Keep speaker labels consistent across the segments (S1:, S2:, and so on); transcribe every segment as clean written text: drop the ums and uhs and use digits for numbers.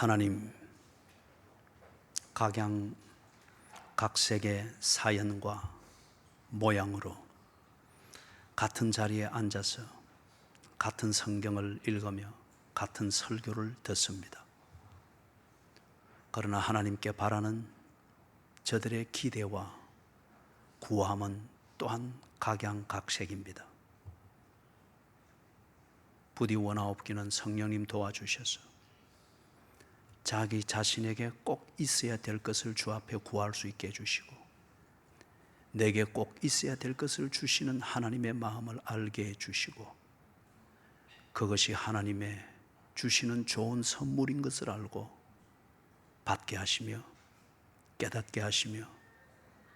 S1: 하나님, 각양각색의 사연과 모양으로 같은 자리에 앉아서 같은 성경을 읽으며 같은 설교를 듣습니다. 그러나 하나님께 바라는 저들의 기대와 구함은 또한 각양각색입니다. 부디 원하옵기는 성령님 도와주셔서 자기 자신에게 꼭 있어야 될 것을 주 앞에 구할 수 있게 해주시고, 내게 꼭 있어야 될 것을 주시는 하나님의 마음을 알게 해주시고, 그것이 하나님의 주시는 좋은 선물인 것을 알고 받게 하시며 깨닫게 하시며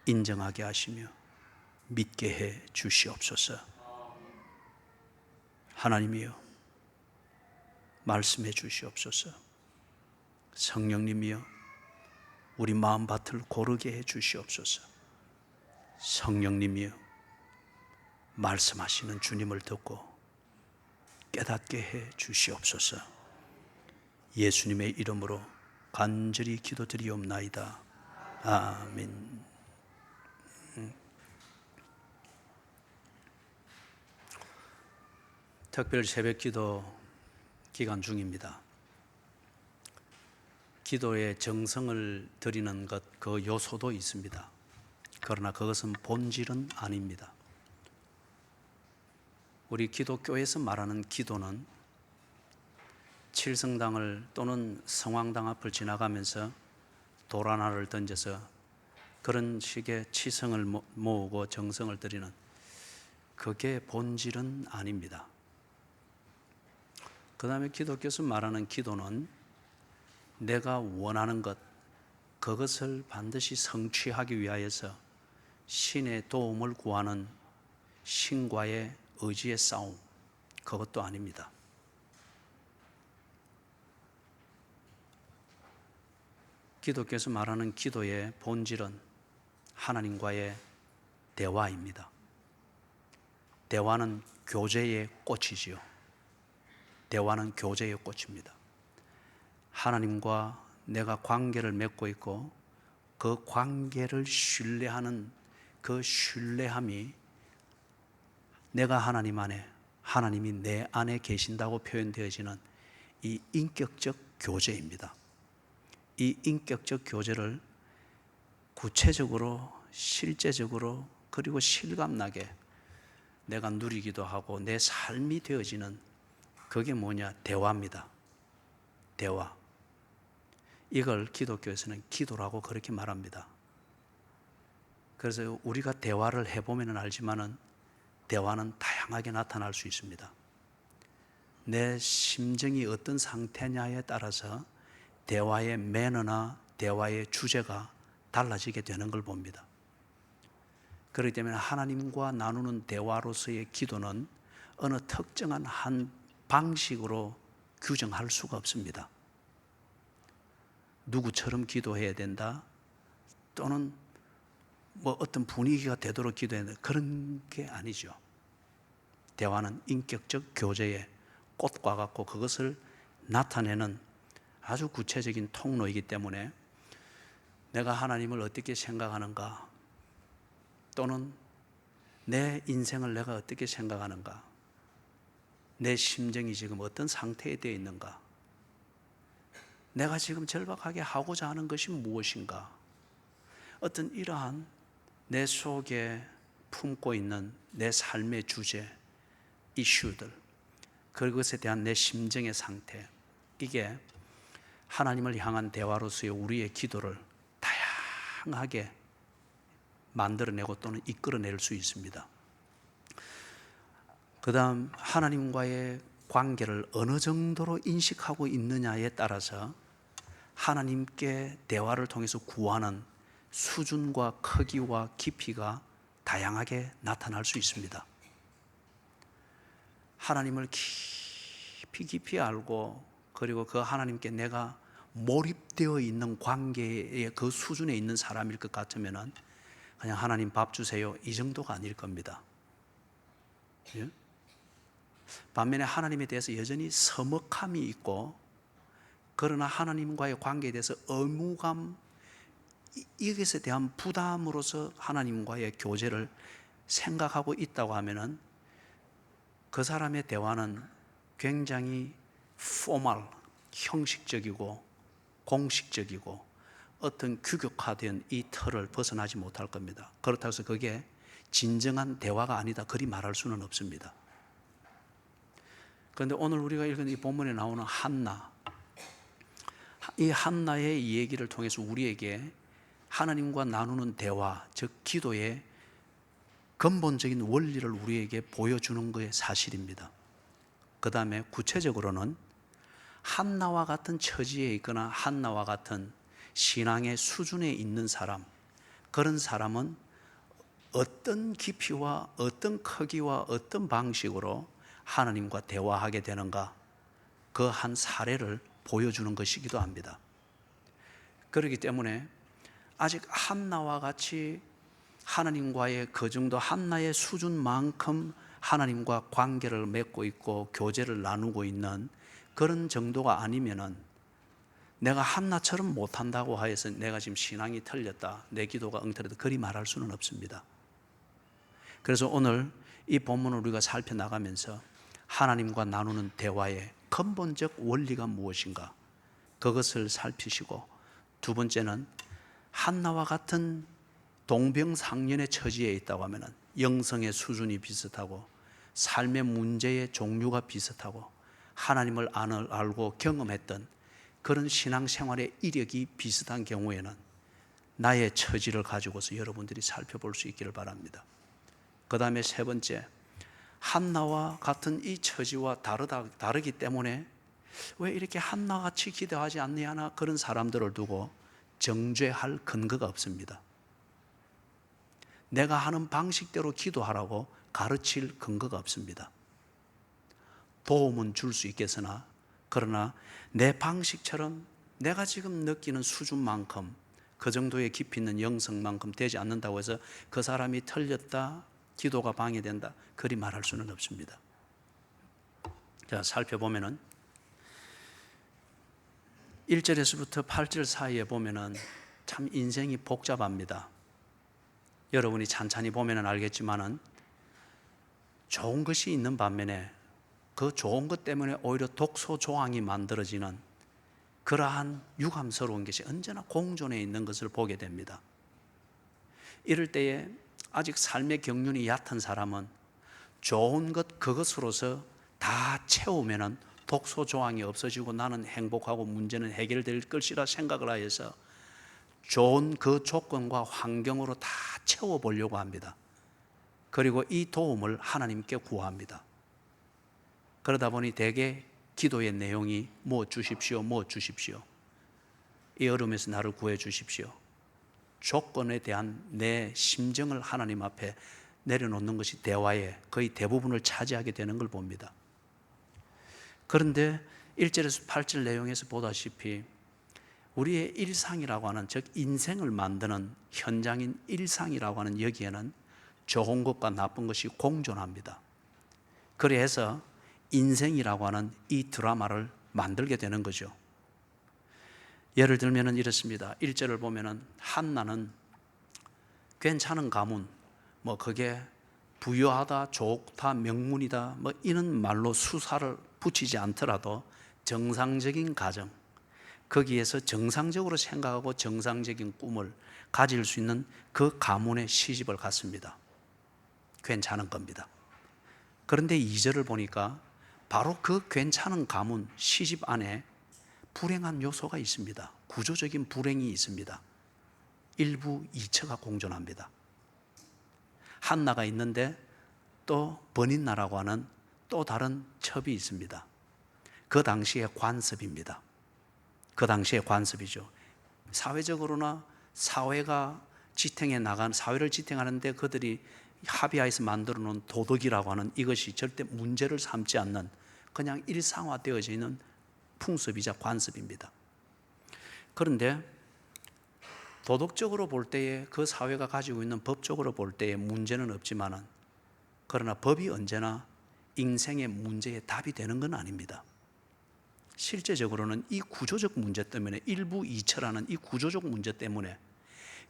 S1: 인정하게 하시며 믿게 해 주시옵소서. 하나님이여, 말씀해 주시옵소서. 성령님이여, 우리 마음밭을 고르게 해 주시옵소서. 성령님이여, 말씀하시는 주님을 듣고 깨닫게 해 주시옵소서. 예수님의 이름으로 간절히 기도드리옵나이다. 아멘. 특별 새벽기도 기간 중입니다. 기도에 정성을 들이는 것, 그 요소도 있습니다. 그러나 그것은 본질은 아닙니다. 우리 기독교에서 말하는 기도는 칠성당을 또는 성황당 앞을 지나가면서 돌 하나를 던져서 그런 식의 치성을 모으고 정성을 들이는, 그게 본질은 아닙니다. 그 다음에 기독교에서 말하는 기도는 내가 원하는 것, 그것을 반드시 성취하기 위하여서 신의 도움을 구하는 신과의 의지의 싸움, 그것도 아닙니다. 기독교에서 말하는 기도의 본질은 하나님과의 대화입니다. 대화는 교제의 꽃이지요. 대화는 교제의 꽃입니다. 하나님과 내가 관계를 맺고 있고 그 관계를 신뢰하는 그 신뢰함이 내가 하나님 안에, 하나님이 내 안에 계신다고 표현되어지는 이 인격적 교제입니다. 이 인격적 교제를 구체적으로, 실제적으로, 그리고 실감나게 내가 누리기도 하고 내 삶이 되어지는, 그게 뭐냐? 대화입니다. 대화. 이걸 기독교에서는 기도라고 그렇게 말합니다. 그래서 우리가 대화를 해보면 알지만은 대화는 다양하게 나타날 수 있습니다. 내 심정이 어떤 상태냐에 따라서 대화의 매너나 대화의 주제가 달라지게 되는 걸 봅니다. 그렇기 때문에 하나님과 나누는 대화로서의 기도는 어느 특정한 한 방식으로 규정할 수가 없습니다. 누구처럼 기도해야 된다, 또는 뭐 어떤 분위기가 되도록 기도해야 된다, 그런 게 아니죠. 대화는 인격적 교제의 꽃과 같고 그것을 나타내는 아주 구체적인 통로이기 때문에 내가 하나님을 어떻게 생각하는가, 또는 내 인생을 내가 어떻게 생각하는가, 내 심정이 지금 어떤 상태에 되어 있는가, 내가 지금 절박하게 하고자 하는 것이 무엇인가, 어떤 이러한 내 속에 품고 있는 내 삶의 주제, 이슈들, 그것에 대한 내 심정의 상태, 이게 하나님을 향한 대화로서의 우리의 기도를 다양하게 만들어내고 또는 이끌어낼 수 있습니다. 그 다음, 하나님과의 관계를 어느 정도로 인식하고 있느냐에 따라서 하나님께 대화를 통해서 구하는 수준과 크기와 깊이가 다양하게 나타날 수 있습니다. 하나님을 깊이 알고, 그리고 그 하나님께 내가 몰입되어 있는 관계의 그 수준에 있는 사람일 것 같으면 그냥 하나님 밥 주세요, 이 정도가 아닐 겁니다. 예? 반면에 하나님에 대해서 여전히 서먹함이 있고 그러나 하나님과의 관계에 대해서 의무감, 이것에 대한 부담으로서 하나님과의 교제를 생각하고 있다고 하면은 그 사람의 대화는 굉장히 포멀, 형식적이고 공식적이고 어떤 규격화된 이 틀을 벗어나지 못할 겁니다. 그렇다고 해서 그게 진정한 대화가 아니다, 그리 말할 수는 없습니다. 그런데 오늘 우리가 읽은 이 본문에 나오는 한나, 이 한나의 이 얘기를 통해서 우리에게 하나님과 나누는 대화, 즉 기도의 근본적인 원리를 우리에게 보여주는 것이 사실입니다. 그 다음에 구체적으로는 한나와 같은 처지에 있거나 한나와 같은 신앙의 수준에 있는 사람, 그런 사람은 어떤 깊이와 어떤 크기와 어떤 방식으로 하나님과 대화하게 되는가, 그 한 사례를 보여주는 것이기도 합니다. 그렇기 때문에 아직 한나와 같이 하나님과의 그 정도, 한나의 수준만큼 하나님과 관계를 맺고 있고 교제를 나누고 있는 그런 정도가 아니면은 내가 한나처럼 못한다고 하여서 내가 지금 신앙이 틀렸다, 내 기도가 엉터리다, 그리 말할 수는 없습니다. 그래서 오늘 이 본문을 우리가 살펴나가면서 하나님과 나누는 대화의 근본적 원리가 무엇인가, 그것을 살피시고, 두 번째는 한나와 같은 동병상련의 처지에 있다고 하면 영성의 수준이 비슷하고 삶의 문제의 종류가 비슷하고 하나님을 알고 경험했던 그런 신앙생활의 이력이 비슷한 경우에는 나의 처지를 가지고서 여러분들이 살펴볼 수 있기를 바랍니다. 그 다음에 세 번째, 한나와 같은 이 처지와 다르기 때문에 왜 이렇게 한나같이 기도하지 않느냐, 그런 사람들을 두고 정죄할 근거가 없습니다. 내가 하는 방식대로 기도하라고 가르칠 근거가 없습니다. 도움은 줄 수 있겠으나, 그러나 내 방식처럼 내가 지금 느끼는 수준만큼, 그 정도의 깊이 있는 영성만큼 되지 않는다고 해서 그 사람이 틀렸다, 기도가 방해된다, 그리 말할 수는 없습니다. 자, 살펴보면은 1절에서부터 8절 사이에 보면은 참 인생이 복잡합니다. 여러분이 찬찬히 보면은 알겠지만은 좋은 것이 있는 반면에 그 좋은 것 때문에 오히려 독소 조항이 만들어지는 그러한 유감스러운 것이 언제나 공존해 있는 것을 보게 됩니다. 이럴 때에 아직 삶의 경륜이 얕은 사람은 좋은 것 그것으로서 다 채우면은 독소 조항이 없어지고 나는 행복하고 문제는 해결될 것이라 생각을 하여서 좋은 그 조건과 환경으로 다 채워보려고 합니다. 그리고 이 도움을 하나님께 구합니다. 그러다 보니 대개 기도의 내용이 뭐 주십시오, 뭐 주십시오, 이 어려움에서 나를 구해 주십시오, 조건에 대한 내 심정을 하나님 앞에 내려놓는 것이 대화의 거의 대부분을 차지하게 되는 걸 봅니다. 그런데 1절에서 8절 내용에서 보다시피 우리의 일상이라고 하는, 즉 인생을 만드는 현장인 일상이라고 하는 여기에는 좋은 것과 나쁜 것이 공존합니다. 그래서 인생이라고 하는 이 드라마를 만들게 되는 거죠. 예를 들면 이렇습니다. 1절을 보면은 한나는 괜찮은 가문, 뭐 그게 부유하다, 좋다, 명문이다, 뭐 이런 말로 수사를 붙이지 않더라도 정상적인 가정, 거기에서 정상적으로 생각하고 정상적인 꿈을 가질 수 있는 그 가문에 시집을 갔습니다. 괜찮은 겁니다. 그런데 2절을 보니까 바로 그 괜찮은 가문, 시집 안에 불행한 요소가 있습니다. 구조적인 불행이 있습니다. 일부 이처가 공존합니다. 한나가 있는데 또 버닌나라고 하는 또 다른 첩이 있습니다. 그 당시의 관습입니다. 그 당시의 관습이죠. 사회적으로나 사회가 지탱해 나간, 사회를 지탱하는데 그들이 합의하에서 만들어 놓은 도덕이라고 하는 이것이 절대 문제를 삼지 않는 그냥 일상화되어져 있는 풍습이자 관습입니다. 그런데 도덕적으로 볼 때에 그 사회가 가지고 있는, 법적으로 볼 때에 문제는 없지만은, 그러나 법이 언제나 인생의 문제의 답이 되는 건 아닙니다. 실제적으로는 이 구조적 문제 때문에 일부이처라는 이 구조적 문제 때문에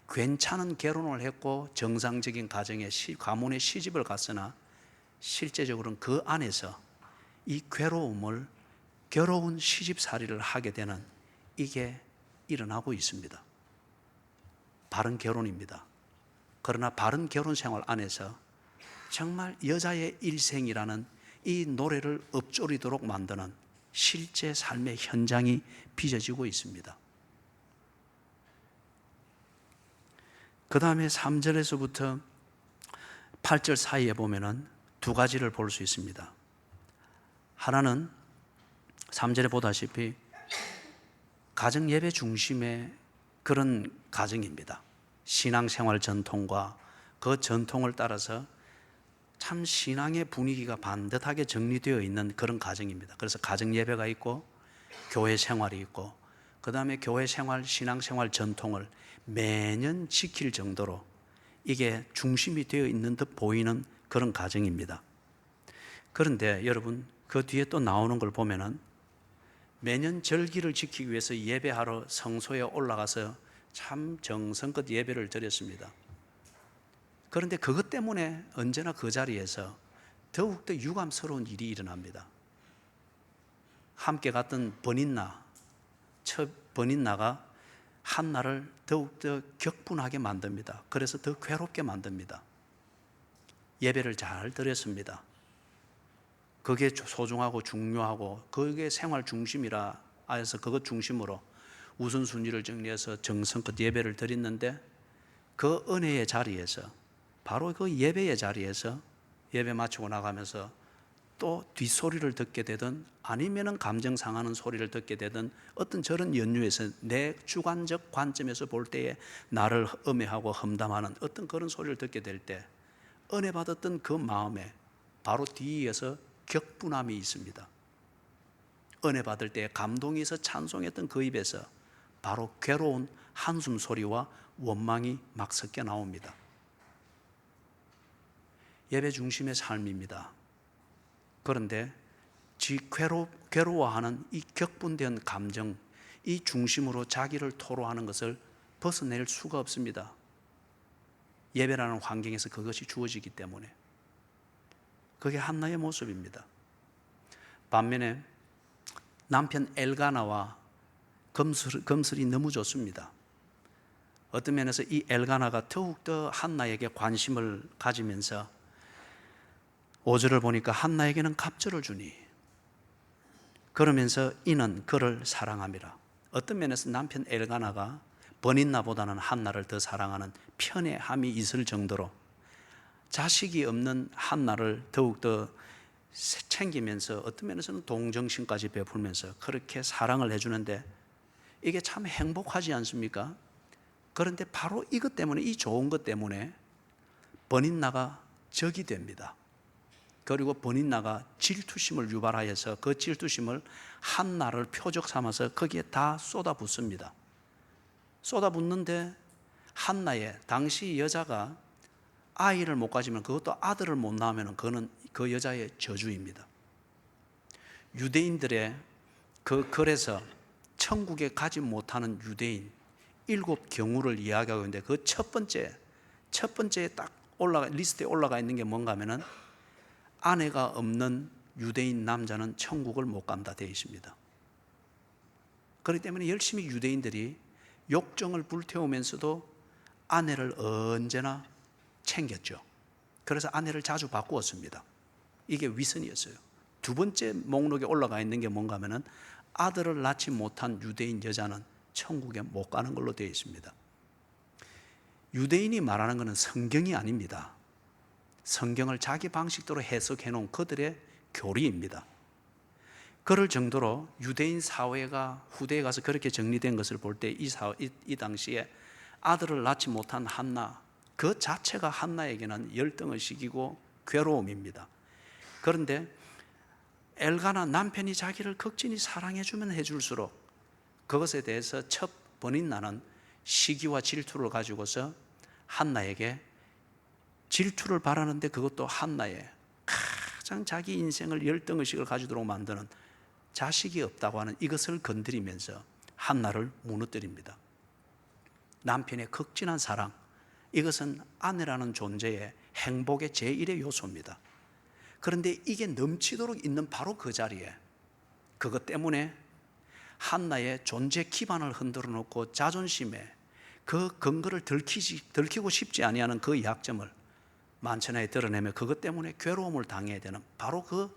S1: 괜찮은 결혼을 했고 정상적인 가정에 가문에 시집을 갔으나 실제적으로는 그 안에서 이 괴로운 시집살이를 하게 되는 이게 일어나고 있습니다. 바른 결혼입니다. 그러나 바른 결혼 생활 안에서 정말 여자의 일생이라는 이 노래를 읊조리도록 만드는 실제 삶의 현장이 빚어지고 있습니다. 그 다음에 3절에서부터 8절 사이에 보면은 두 가지를 볼 수 있습니다. 하나는 3절에 보다시피 가정 예배 중심의 그런 가정입니다. 신앙생활 전통과 그 전통을 따라서 참 신앙의 분위기가 반듯하게 정리되어 있는 그런 가정입니다. 그래서 가정 예배가 있고 교회 생활이 있고 그 다음에 교회 생활, 신앙생활 전통을 매년 지킬 정도로 이게 중심이 되어 있는 듯 보이는 그런 가정입니다. 그런데 여러분 그 뒤에 또 나오는 걸 보면은 매년 절기를 지키기 위해서 예배하러 성소에 올라가서 참 정성껏 예배를 드렸습니다. 그런데 그것 때문에 언제나 그 자리에서 더욱더 유감스러운 일이 일어납니다. 함께 갔던 첫 번인나가 한나를 더욱더 격분하게 만듭니다. 그래서 더 괴롭게 만듭니다. 예배를 잘 드렸습니다. 그게 소중하고 중요하고 그게 생활 중심이라 해서 그것 중심으로 우선순위를 정리해서 정성껏 예배를 드렸는데 그 은혜의 자리에서 바로 그 예배의 자리에서 예배 마치고 나가면서 또 뒷소리를 듣게 되든 아니면은 감정 상하는 소리를 듣게 되든 어떤 저런 연유에서 내 주관적 관점에서 볼 때에 나를 음해하고 험담하는 어떤 그런 소리를 듣게 될 때 은혜 받았던 그 마음에 바로 뒤에서 격분함이 있습니다. 은혜 받을 때 감동이 있어 찬송했던 그 입에서 바로 괴로운 한숨 소리와 원망이 막 섞여 나옵니다. 예배 중심의 삶입니다. 그런데 괴로워하는 이 격분된 감정, 이 중심으로 자기를 토로하는 것을 벗어낼 수가 없습니다. 예배라는 환경에서 그것이 주어지기 때문에. 그게 한나의 모습입니다. 반면에 남편 엘가나와 검술이 너무 좋습니다. 어떤 면에서 이 엘가나가 더욱더 한나에게 관심을 가지면서 5절을 보니까 한나에게는 갑절을 주니 그러면서 이는 그를 사랑함이라. 어떤 면에서 남편 엘가나가 버닌나보다는 한나를 더 사랑하는 편애함이 있을 정도로 자식이 없는 한나를 더욱더 챙기면서 어떤 면에서는 동정심까지 베풀면서 그렇게 사랑을 해주는데 이게 참 행복하지 않습니까? 그런데 바로 이것 때문에, 이 좋은 것 때문에 버닌나가 적이 됩니다. 그리고 버닌나가 질투심을 유발하여서 그 질투심을 한나를 표적 삼아서 거기에 다 쏟아붓습니다. 쏟아붓는데 한나의 당시 여자가 아이를 못 가지면 그것도 아들을 못 낳으면 그거는 그 여자의 저주입니다. 유대인들의 그 글에서 천국에 가지 못하는 유대인 7경우를 이야기하고 있는데 그 첫 번째에 딱 리스트에 올라가 있는 게 뭔가 하면은 아내가 없는 유대인 남자는 천국을 못 간다 되어 있습니다. 그렇기 때문에 열심히 유대인들이 욕정을 불태우면서도 아내를 언제나 챙겼죠. 그래서 아내를 자주 바꾸었습니다. 이게 위선이었어요. 두 번째 목록에 올라가 있는 게 뭔가 하면은 아들을 낳지 못한 유대인 여자는 천국에 못 가는 걸로 되어 있습니다. 유대인이 말하는 것은 성경이 아닙니다. 성경을 자기 방식대로 해석해 놓은 그들의 교리입니다. 그럴 정도로 유대인 사회가 후대에 가서 그렇게 정리된 것을 볼 때 이 당시에 아들을 낳지 못한 한나, 그 자체가 한나에게는 열등을 시키고 괴로움입니다. 그런데 엘가나 남편이 자기를 극진히 사랑해주면 해줄수록 그것에 대해서 첫 버닌나는 시기와 질투를 가지고서 한나에게 질투를 바라는데 그것도 한나의 가장 자기 인생을 열등의식을 가지도록 만드는 자식이 없다고 하는 이것을 건드리면서 한나를 무너뜨립니다. 남편의 극진한 사랑, 이것은 아내라는 존재의 행복의 제1의 요소입니다. 그런데 이게 넘치도록 있는 바로 그 자리에 그것 때문에 한나의 존재 기반을 흔들어 놓고 자존심에 그 근거를 들키고 싶지 아니하는 그 약점을 만천하에 드러내며 그것 때문에 괴로움을 당해야 되는 바로 그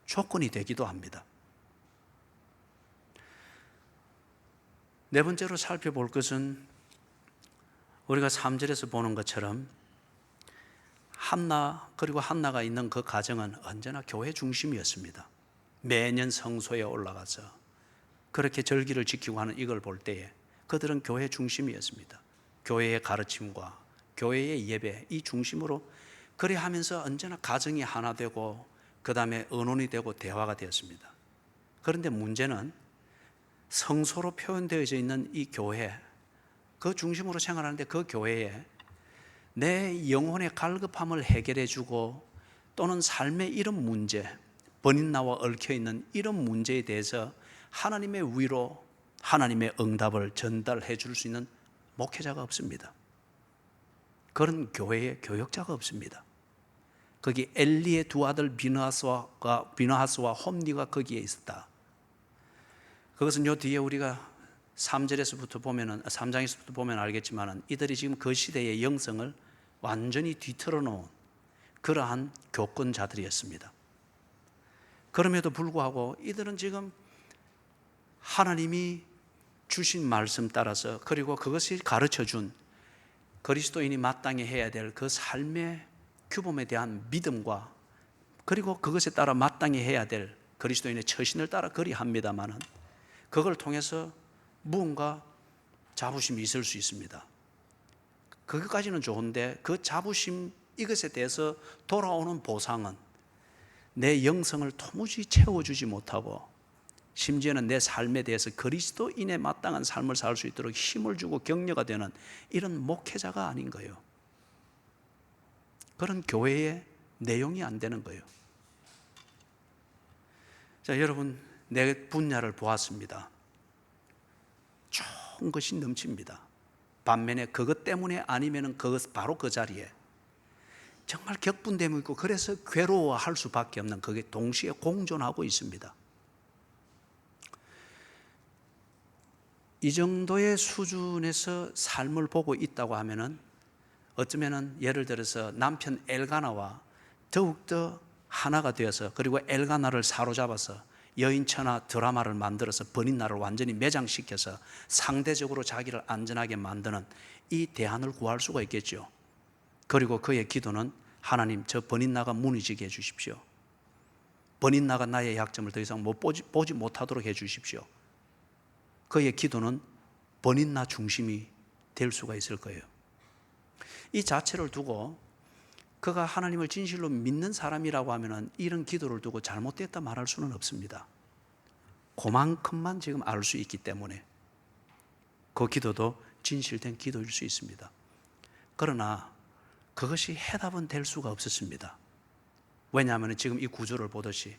S1: 조건이 되기도 합니다. 네 번째로 살펴볼 것은 우리가 3절에서 보는 것처럼 한나, 그리고 한나가 있는 그 가정은 언제나 교회 중심이었습니다. 매년 성소에 올라가서 그렇게 절기를 지키고 하는 이걸 볼 때에 그들은 교회 중심이었습니다. 교회의 가르침과 교회의 예배, 이 중심으로 그래 하면서 언제나 가정이 하나 되고 그 다음에 의논이 되고 대화가 되었습니다. 그런데 문제는 성소로 표현되어 있는 이 교회, 그 중심으로 생활하는데 그 교회에 내 영혼의 갈급함을 해결해 주고 또는 삶의 이런 문제, 번인나와 얽혀있는 이런 문제에 대해서 하나님의 위로, 하나님의 응답을 전달해 줄 수 있는 목회자가 없습니다. 그런 교회에 교역자가 없습니다. 거기 엘리의 두 아들 비느하스와 홈니가 거기에 있었다. 그것은 요 뒤에 우리가 3장에서부터 보면 알겠지만 이들이 지금 그 시대의 영성을 완전히 뒤틀어 놓은 그러한 교권자들이었습니다. 그럼에도 불구하고 이들은 지금 하나님이 주신 말씀 따라서 그리고 그것이 가르쳐 준 그리스도인이 마땅히 해야 될 그 삶의 규범에 대한 믿음과 그리고 그것에 따라 마땅히 해야 될 그리스도인의 처신을 따라 그리합니다마는 그걸 통해서 무언가 자부심이 있을 수 있습니다. 그것까지는 좋은데 그 자부심 이것에 대해서 돌아오는 보상은 내 영성을 도무지 채워주지 못하고 심지어는 내 삶에 대해서 그리스도인에 마땅한 삶을 살 수 있도록 힘을 주고 격려가 되는 이런 목회자가 아닌 거예요. 그런 교회의 내용이 안 되는 거예요. 자, 여러분, 내 분야를 보았습니다. 좋은 것이 넘칩니다. 반면에 그것 때문에 아니면은 바로 그 자리에 정말 격분됨이 있고 그래서 괴로워할 수밖에 없는 그게 동시에 공존하고 있습니다. 이 정도의 수준에서 삶을 보고 있다고 하면은 어쩌면은 예를 들어서 남편 엘가나와 더욱더 하나가 되어서 그리고 엘가나를 사로잡아서 여인천하 드라마를 만들어서 번인나를 완전히 매장시켜서 상대적으로 자기를 안전하게 만드는 이 대안을 구할 수가 있겠죠. 그리고 그의 기도는 하나님, 저 번인나가 무너지게 해주십시오. 번인나가 나의 약점을 더 이상 보지 못하도록 해주십시오. 그의 기도는 번인나 중심이 될 수가 있을 거예요. 이 자체를 두고 그가 하나님을 진실로 믿는 사람이라고 하면 이런 기도를 두고 잘못됐다 말할 수는 없습니다. 그만큼만 지금 알 수 있기 때문에 그 기도도 진실된 기도일 수 있습니다. 그러나 그것이 해답은 될 수가 없었습니다. 왜냐하면 지금 이 구조를 보듯이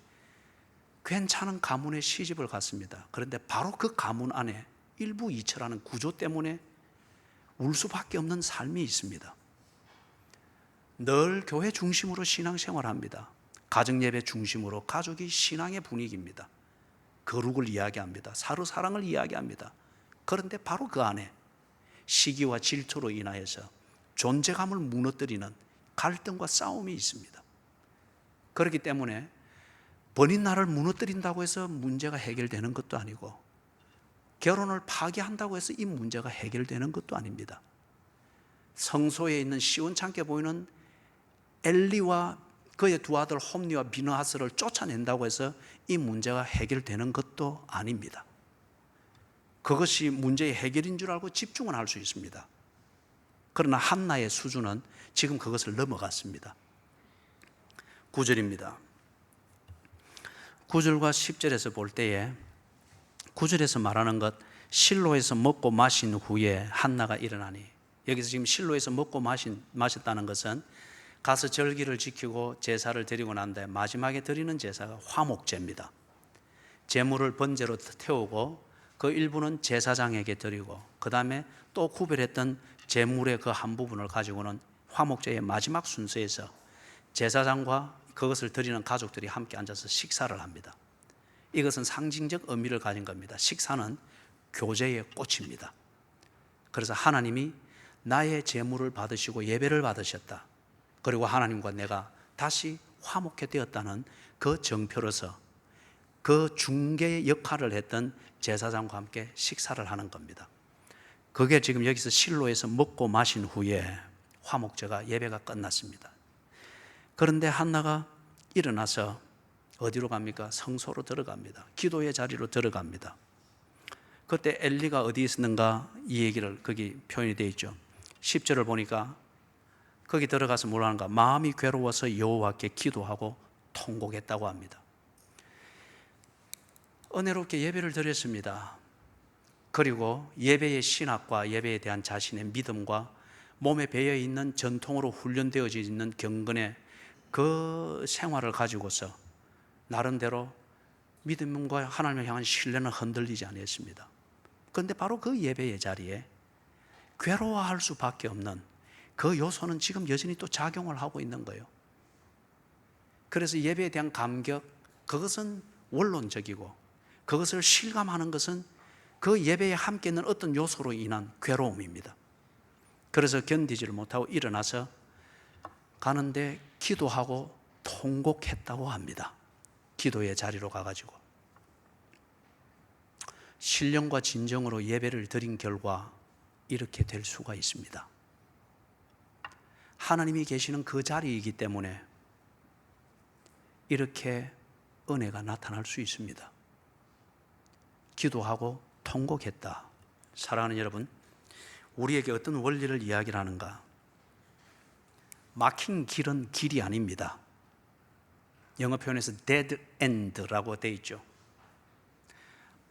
S1: 괜찮은 가문에 시집을 갔습니다. 그런데 바로 그 가문 안에 일부이처라는 구조 때문에 울 수밖에 없는 삶이 있습니다. 늘 교회 중심으로 신앙생활합니다. 가정예배 중심으로 가족이 신앙의 분위기입니다. 거룩을 이야기합니다. 서로 사랑을 이야기합니다. 그런데 바로 그 안에 시기와 질투로 인하여서 존재감을 무너뜨리는 갈등과 싸움이 있습니다. 그렇기 때문에 번인나를 무너뜨린다고 해서 문제가 해결되는 것도 아니고 결혼을 파기한다고 해서 이 문제가 해결되는 것도 아닙니다. 성소에 있는 시원찮게 보이는 엘리와 그의 두 아들 홈니와 비느하스를 쫓아낸다고 해서 이 문제가 해결되는 것도 아닙니다. 그것이 문제의 해결인 줄 알고 집중은 할 수 있습니다. 그러나 한나의 수준은 지금 그것을 넘어갔습니다. 9절입니다. 9절과 10절에서 볼 때에 9절에서 말하는 것, 실로에서 먹고 마신 후에 한나가 일어나니, 여기서 지금 실로에서 먹고 마셨다는 것은 가서 절기를 지키고 제사를 드리고 난 다음에 마지막에 드리는 제사가 화목제입니다. 제물을 번제로 태우고 그 일부는 제사장에게 드리고 그 다음에 또 구별했던 제물의 그 한 부분을 가지고는 화목제의 마지막 순서에서 제사장과 그것을 드리는 가족들이 함께 앉아서 식사를 합니다. 이것은 상징적 의미를 가진 겁니다. 식사는 교제의 꽃입니다. 그래서 하나님이 나의 제물을 받으시고 예배를 받으셨다. 그리고 하나님과 내가 다시 화목해 되었다는 그 정표로서 그 중개 역할을 했던 제사장과 함께 식사를 하는 겁니다. 그게 지금 여기서 실로에서 먹고 마신 후에 화목제가 예배가 끝났습니다. 그런데 한나가 일어나서 어디로 갑니까? 성소로 들어갑니다. 기도의 자리로 들어갑니다. 그때 엘리가 어디 있었는가 이 얘기를 거기 표현이 되어 있죠. 10절을 보니까 거기 들어가서 뭘 하는가? 마음이 괴로워서 여호와께 기도하고 통곡했다고 합니다. 은혜롭게 예배를 드렸습니다. 그리고 예배의 신학과 예배에 대한 자신의 믿음과 몸에 배어 있는 전통으로 훈련되어져 있는 경건의 그 생활을 가지고서 나름대로 믿음과 하나님을 향한 신뢰는 흔들리지 않았습니다. 그런데 바로 그 예배의 자리에 괴로워할 수밖에 없는 그 요소는 지금 여전히 또 작용을 하고 있는 거예요. 그래서 예배에 대한 감격, 그것은 원론적이고 그것을 실감하는 것은 그 예배에 함께 있는 어떤 요소로 인한 괴로움입니다. 그래서 견디지를 못하고 일어나서 가는데 기도하고 통곡했다고 합니다. 기도의 자리로 가가지고 신령과 진정으로 예배를 드린 결과 이렇게 될 수가 있습니다. 하나님이 계시는 그 자리이기 때문에 이렇게 은혜가 나타날 수 있습니다. 기도하고 통곡했다. 사랑하는 여러분, 우리에게 어떤 원리를 이야기를 하는가? 막힌 길은 길이 아닙니다. 영어 표현에서 dead end라고 되어 있죠.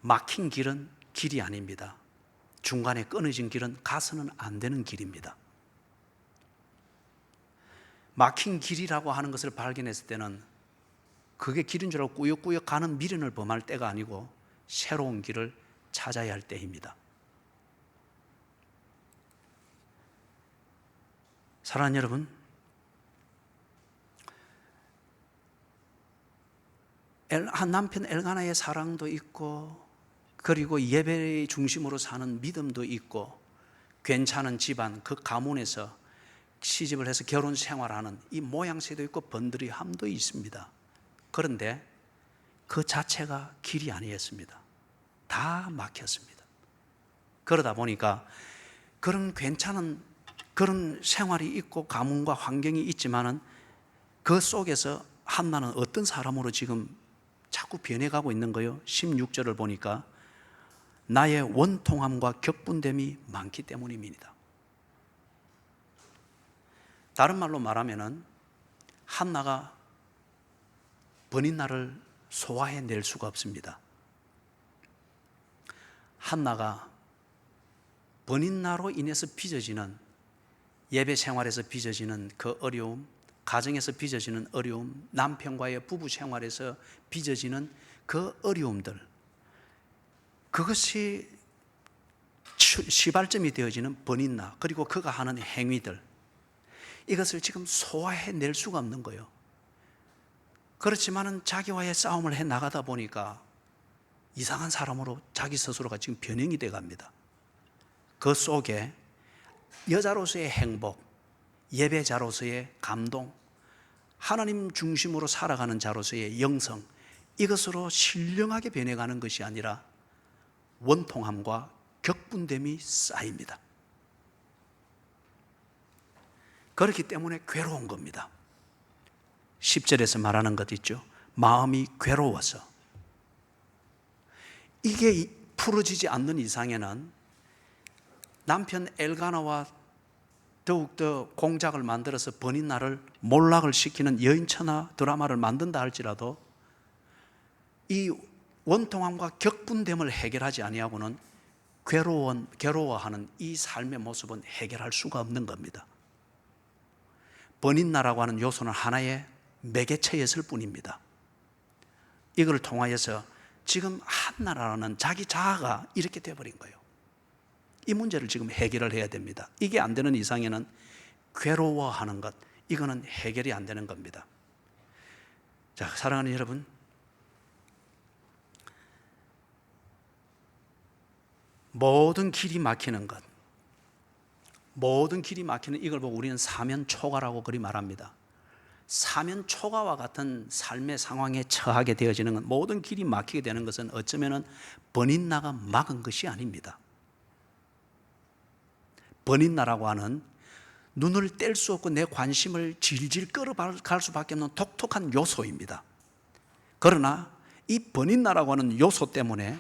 S1: 막힌 길은 길이 아닙니다. 중간에 끊어진 길은 가서는 안 되는 길입니다. 막힌 길이라고 하는 것을 발견했을 때는 그게 길인 줄 알고 꾸역꾸역 가는 미련을 범할 때가 아니고 새로운 길을 찾아야 할 때입니다. 사랑하는 여러분, 남편 엘가나의 사랑도 있고 그리고 예배의 중심으로 사는 믿음도 있고 괜찮은 집안, 그 가문에서 시집을 해서 결혼 생활하는 이 모양새도 있고 번들이함도 있습니다. 그런데 그 자체가 길이 아니었습니다. 다 막혔습니다. 그러다 보니까 그런 괜찮은 그런 생활이 있고 가문과 환경이 있지만은 그 속에서 한나는 어떤 사람으로 지금 자꾸 변해가고 있는 거예요. 16절을 보니까 나의 원통함과 격분됨이 많기 때문입니다. 다른 말로 말하면은 한나가 번인날을 소화해낼 수가 없습니다. 한나가 번인나로 인해서 빚어지는 예배 생활에서 빚어지는 그 어려움, 가정에서 빚어지는 어려움, 남편과의 부부 생활에서 빚어지는 그 어려움들, 그것이 시발점이 되어지는 번인나, 그리고 그가 하는 행위들, 이것을 지금 소화해낼 수가 없는 거예요. 그렇지만은 자기와의 싸움을 해 나가다 보니까 이상한 사람으로 자기 스스로가 지금 변형이 돼 갑니다. 그 속에 여자로서의 행복, 예배자로서의 감동, 하나님 중심으로 살아가는 자로서의 영성, 이것으로 신령하게 변해가는 것이 아니라 원통함과 격분됨이 쌓입니다. 그렇기 때문에 괴로운 겁니다. 10절에서 말하는 것 있죠. 마음이 괴로워서. 이게 풀어지지 않는 이상에는 남편 엘가나와 더욱더 공작을 만들어서 번인날을 몰락을 시키는 여인천하 드라마를 만든다 할지라도 이 원통함과 격분됨을 해결하지 아니하고는 괴로워하는 이 삶의 모습은 해결할 수가 없는 겁니다. 번인나라고 하는 요소는 하나의 매개체였을 뿐입니다. 이걸 통하여서 지금 한나라는 자기 자아가 이렇게 되어버린 거예요. 이 문제를 지금 해결을 해야 됩니다. 이게 안 되는 이상에는 괴로워하는 것, 이거는 해결이 안 되는 겁니다. 자, 사랑하는 여러분, 모든 길이 막히는 것, 모든 길이 막히는 이걸 보고 우리는 사면초가라고 그리 말합니다. 사면초가와 같은 삶의 상황에 처하게 되어지는 것, 모든 길이 막히게 되는 것은 어쩌면 번인나가 막은 것이 아닙니다. 번인나라고 하는 눈을 뗄 수 없고 내 관심을 질질 끌어갈 수밖에 없는 독특한 요소입니다. 그러나 이 번인나라고 하는 요소 때문에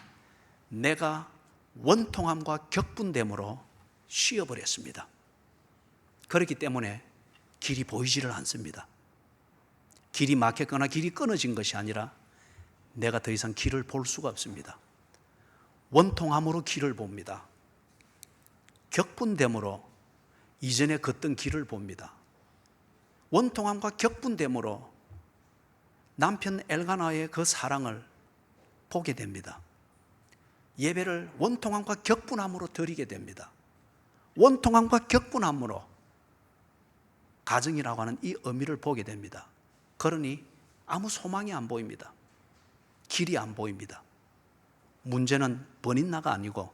S1: 내가 원통함과 격분됨으로 쉬어버렸습니다. 그렇기 때문에 길이 보이지를 않습니다. 길이 막혔거나 길이 끊어진 것이 아니라 내가 더 이상 길을 볼 수가 없습니다. 원통함으로 길을 봅니다. 격분됨으로 이전에 걷던 길을 봅니다. 원통함과 격분됨으로 남편 엘가나의 그 사랑을 보게 됩니다. 예배를 원통함과 격분함으로 드리게 됩니다. 원통함과 격분함으로 가정이라고 하는 이 의미를 보게 됩니다. 그러니 아무 소망이 안 보입니다. 길이 안 보입니다. 문제는 번인나가 아니고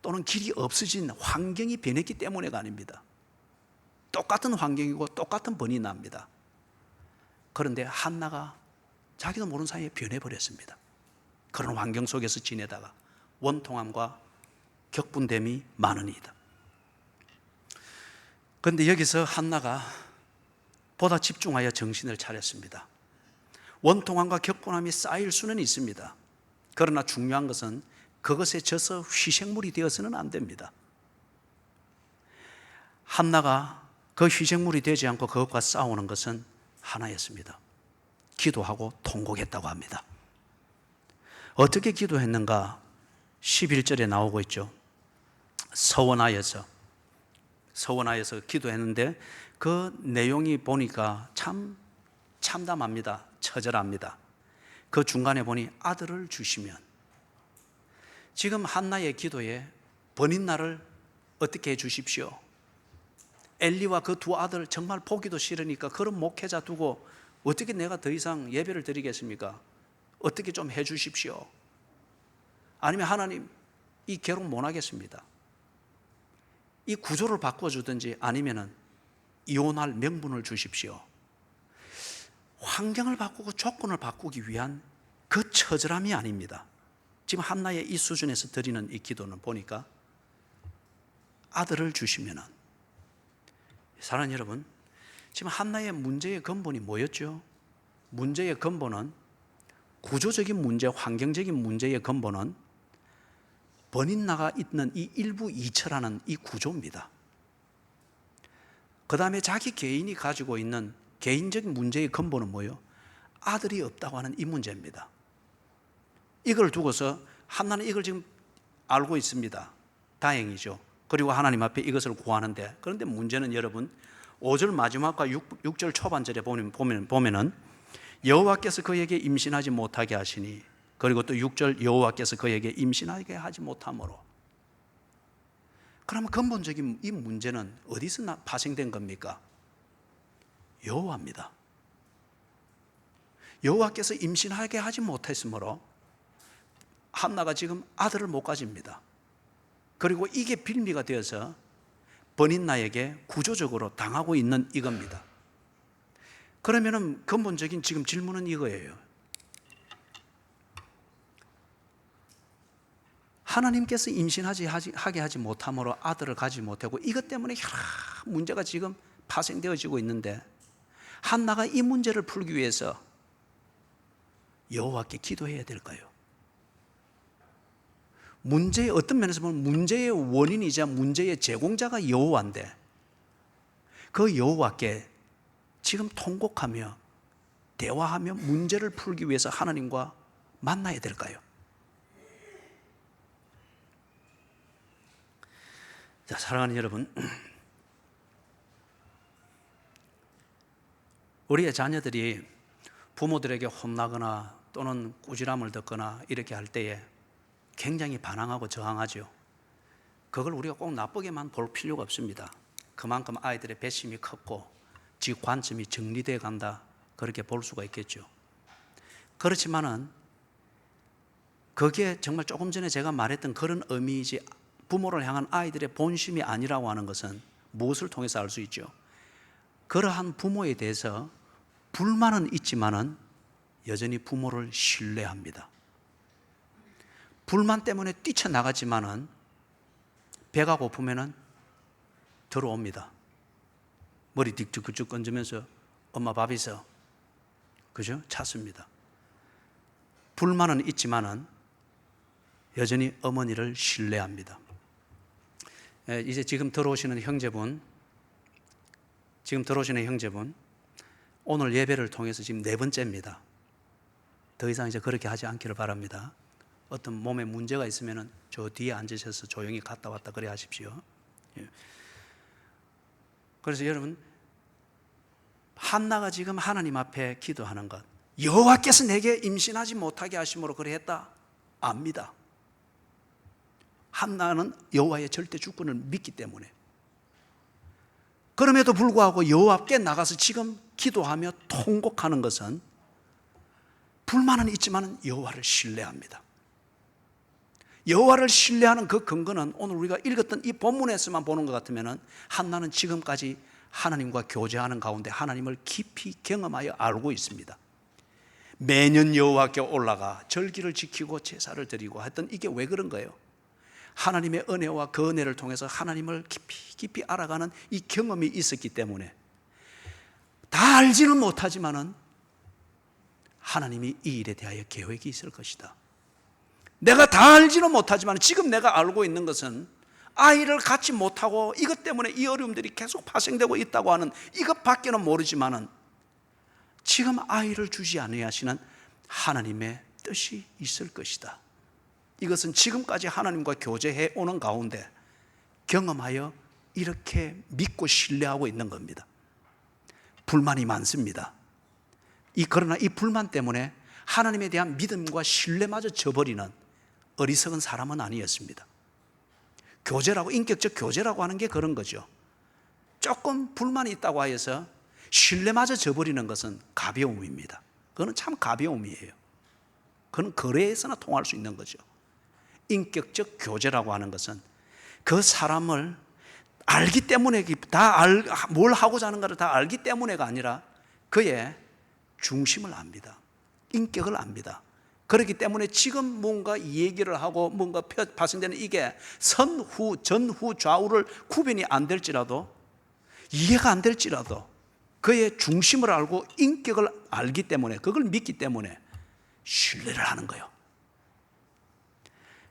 S1: 또는 길이 없어진 환경이 변했기 때문에가 아닙니다. 똑같은 환경이고 똑같은 번인나입니다. 그런데 한나가 자기도 모르는 사이에 변해버렸습니다. 그런 환경 속에서 지내다가 원통함과 격분됨이 많으니이다. 그런데 여기서 한나가 보다 집중하여 정신을 차렸습니다. 원통함과 격분함이 쌓일 수는 있습니다. 그러나 중요한 것은 그것에 져서 희생물이 되어서는 안 됩니다. 한나가 그 희생물이 되지 않고 그것과 싸우는 것은 하나였습니다. 기도하고 통곡했다고 합니다. 어떻게 기도했는가? 11절에 나오고 있죠. 서원하여서 기도했는데 그 내용이 보니까 참 참담합니다. 처절합니다. 그 중간에 보니 아들을 주시면, 지금 한나의 기도에 번인나를 어떻게 해 주십시오. 엘리와 그 두 아들 정말 보기도 싫으니까 그런 목회자 두고 어떻게 내가 더 이상 예배를 드리겠습니까? 어떻게 좀 해 주십시오. 아니면 하나님 이 결혼 못 하겠습니다. 이 구조를 바꿔주든지 아니면은 이혼할 명분을 주십시오. 환경을 바꾸고 조건을 바꾸기 위한 그 처절함이 아닙니다. 지금 한나의 이 수준에서 드리는 이 기도는 보니까 아들을 주시면은, 사랑하는 여러분, 지금 한나의 문제의 근본이 뭐였죠? 문제의 근본은, 구조적인 문제, 환경적인 문제의 근본은 번인나가 있는 이 일부 이처라는 이 구조입니다. 그 다음에 자기 개인이 가지고 있는 개인적인 문제의 근본은 뭐예요? 아들이 없다고 하는 이 문제입니다. 이걸 두고서 한나는 이걸 지금 알고 있습니다. 다행이죠. 그리고 하나님 앞에 이것을 구하는데, 그런데 문제는 여러분 5절 마지막과 6절 초반절에 보면은 여호와께서 그에게 임신하지 못하게 하시니, 그리고 또 6절 여호와께서 그에게 임신하게 하지 못함으로. 그러면 근본적인 이 문제는 어디서 파생된 겁니까? 여호와입니다. 여호와께서 임신하게 하지 못했으므로 한나가 지금 아들을 못 가집니다. 그리고 이게 빌미가 되어서 번인나에게 구조적으로 당하고 있는 이겁니다. 그러면은 근본적인 지금 질문은 이거예요. 하나님께서 임신하게 하지 못함으로 아들을 가지 못하고 이것 때문에 여러 문제가 지금 파생되어지고 있는데, 한나가 이 문제를 풀기 위해서 여호와께 기도해야 될까요? 문제의 어떤 면에서 보면 문제의 원인이자 문제의 제공자가 여호와인데, 그 여호와께 지금 통곡하며 대화하며 문제를 풀기 위해서 하나님과 만나야 될까요? 자, 사랑하는 여러분, 우리의 자녀들이 부모들에게 혼나거나 또는 꾸지람을 듣거나 이렇게 할 때에 굉장히 반항하고 저항하죠. 그걸 우리가 꼭 나쁘게만 볼 필요가 없습니다. 그만큼 아이들의 배심이 컸고 지 관점이 정리되어 간다, 그렇게 볼 수가 있겠죠. 그렇지만은 그게 정말 조금 전에 제가 말했던 그런 의미이지 부모를 향한 아이들의 본심이 아니라고 하는 것은 무엇을 통해서 알 수 있죠? 그러한 부모에 대해서 불만은 있지만은 여전히 부모를 신뢰합니다. 불만 때문에 뛰쳐나갔지만은 배가 고프면은 들어옵니다. 머리 뒤죽뒤죽 건지면서 엄마 밥 있어, 그죠? 찾습니다. 불만은 있지만은 여전히 어머니를 신뢰합니다. 이제 지금 들어오시는 형제분, 오늘 예배를 통해서 지금 4번째입니다. 더 이상 이제 그렇게 하지 않기를 바랍니다. 어떤 몸에 문제가 있으면은 저 뒤에 앉으셔서 조용히 갔다 왔다 그래 하십시오. 그래서 여러분, 한나가 지금 하나님 앞에 기도하는 것, 여호와께서 내게 임신하지 못하게 하심으로 그래 했다, 압니다. 한나는 여호와의 절대 주권을 믿기 때문에. 그럼에도 불구하고 여호와께 나가서 지금 기도하며 통곡하는 것은 불만은 있지만 여호와를 신뢰합니다. 여호와를 신뢰하는 그 근거는 오늘 우리가 읽었던 이 본문에서만 보는 것 같으면 한나는 지금까지 하나님과 교제하는 가운데 하나님을 깊이 경험하여 알고 있습니다. 매년 여호와께 올라가 절기를 지키고 제사를 드리고 했던 이게 왜 그런 거예요? 하나님의 은혜와 그 은혜를 통해서 하나님을 깊이 알아가는 이 경험이 있었기 때문에 다 알지는 못하지만은 하나님이 이 일에 대하여 계획이 있을 것이다. 내가 다 알지는 못하지만 지금 내가 알고 있는 것은 아이를 갖지 못하고 이것 때문에 이 어려움들이 계속 파생되고 있다고 하는 이것밖에는 모르지만은 지금 아이를 주지 아니하시는 하나님의 뜻이 있을 것이다. 이것은 지금까지 하나님과 교제해 오는 가운데 경험하여 이렇게 믿고 신뢰하고 있는 겁니다. 불만이 많습니다. 그러나 이 불만 때문에 하나님에 대한 믿음과 신뢰마저 저버리는 어리석은 사람은 아니었습니다. 교제라고, 인격적 교제라고 하는 게 그런 거죠. 조금 불만이 있다고 하여서 신뢰마저 저버리는 것은 가벼움입니다. 그거는 참 가벼움이에요. 그건 거래에서나 통할 수 있는 거죠. 인격적 교제라고 하는 것은 그 사람을 알기 때문에, 뭘 하고자 하는가를 다 알기 때문에가 아니라 그의 중심을 압니다. 인격을 압니다. 그렇기 때문에 지금 뭔가 얘기를 하고 뭔가 발생되는 이게 선후, 전후, 좌우를 구분이 안 될지라도, 이해가 안 될지라도 그의 중심을 알고 인격을 알기 때문에, 그걸 믿기 때문에 신뢰를 하는 거예요.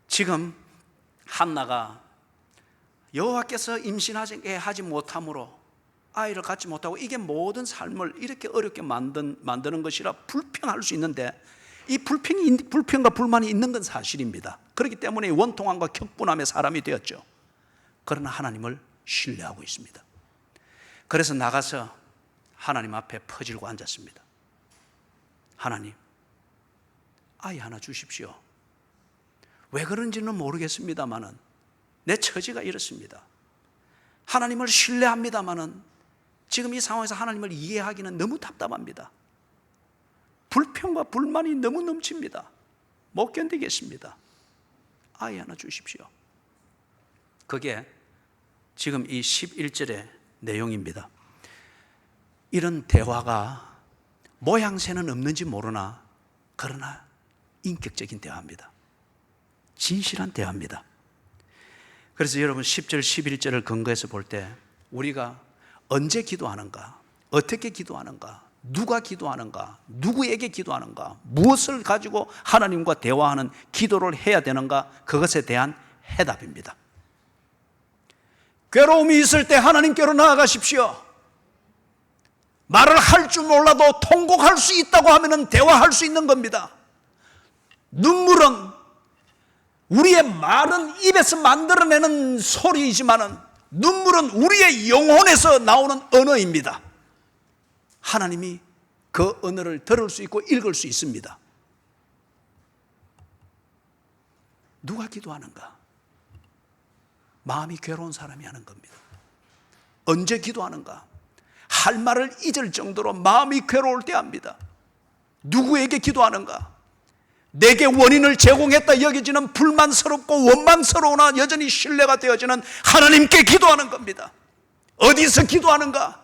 S1: 지금 한나가 여호와께서 임신하게 하지 못함으로 아이를 갖지 못하고 이게 모든 삶을 이렇게 어렵게 만드는 것이라 불평할 수 있는데, 이 불평과 불만이 있는 건 사실입니다. 그렇기 때문에 원통함과 격분함의 사람이 되었죠. 그러나 하나님을 신뢰하고 있습니다. 그래서 나가서 하나님 앞에 퍼질고 앉았습니다. 하나님, 아이 하나 주십시오. 왜 그런지는 모르겠습니다만은 내 처지가 이렇습니다. 하나님을 신뢰합니다만은 지금 이 상황에서 하나님을 이해하기는 너무 답답합니다. 불평과 불만이 너무 넘칩니다. 못 견디겠습니다. 아이 하나 주십시오. 그게 지금 이 11절의 내용입니다. 이런 대화가 모양새는 없는지 모르나 그러나 인격적인 대화입니다. 진실한 대화입니다. 그래서 여러분 10절 11절을 근거해서 볼 때 우리가 언제 기도하는가, 어떻게 기도하는가, 누가 기도하는가, 누구에게 기도하는가, 무엇을 가지고 하나님과 대화하는 기도를 해야 되는가, 그것에 대한 해답입니다. 괴로움이 있을 때 하나님께로 나아가십시오. 말을 할 줄 몰라도 통곡할 수 있다고 하면 대화할 수 있는 겁니다. 눈물은 우리의 말은 입에서 만들어내는 소리이지만 눈물은 우리의 영혼에서 나오는 언어입니다. 하나님이 그 언어를 들을 수 있고 읽을 수 있습니다. 누가 기도하는가? 마음이 괴로운 사람이 하는 겁니다. 언제 기도하는가? 할 말을 잊을 정도로 마음이 괴로울 때 합니다. 누구에게 기도하는가? 내게 원인을 제공했다 여겨지는 불만스럽고 원망스러우나 여전히 신뢰가 되어지는 하나님께 기도하는 겁니다. 어디서 기도하는가?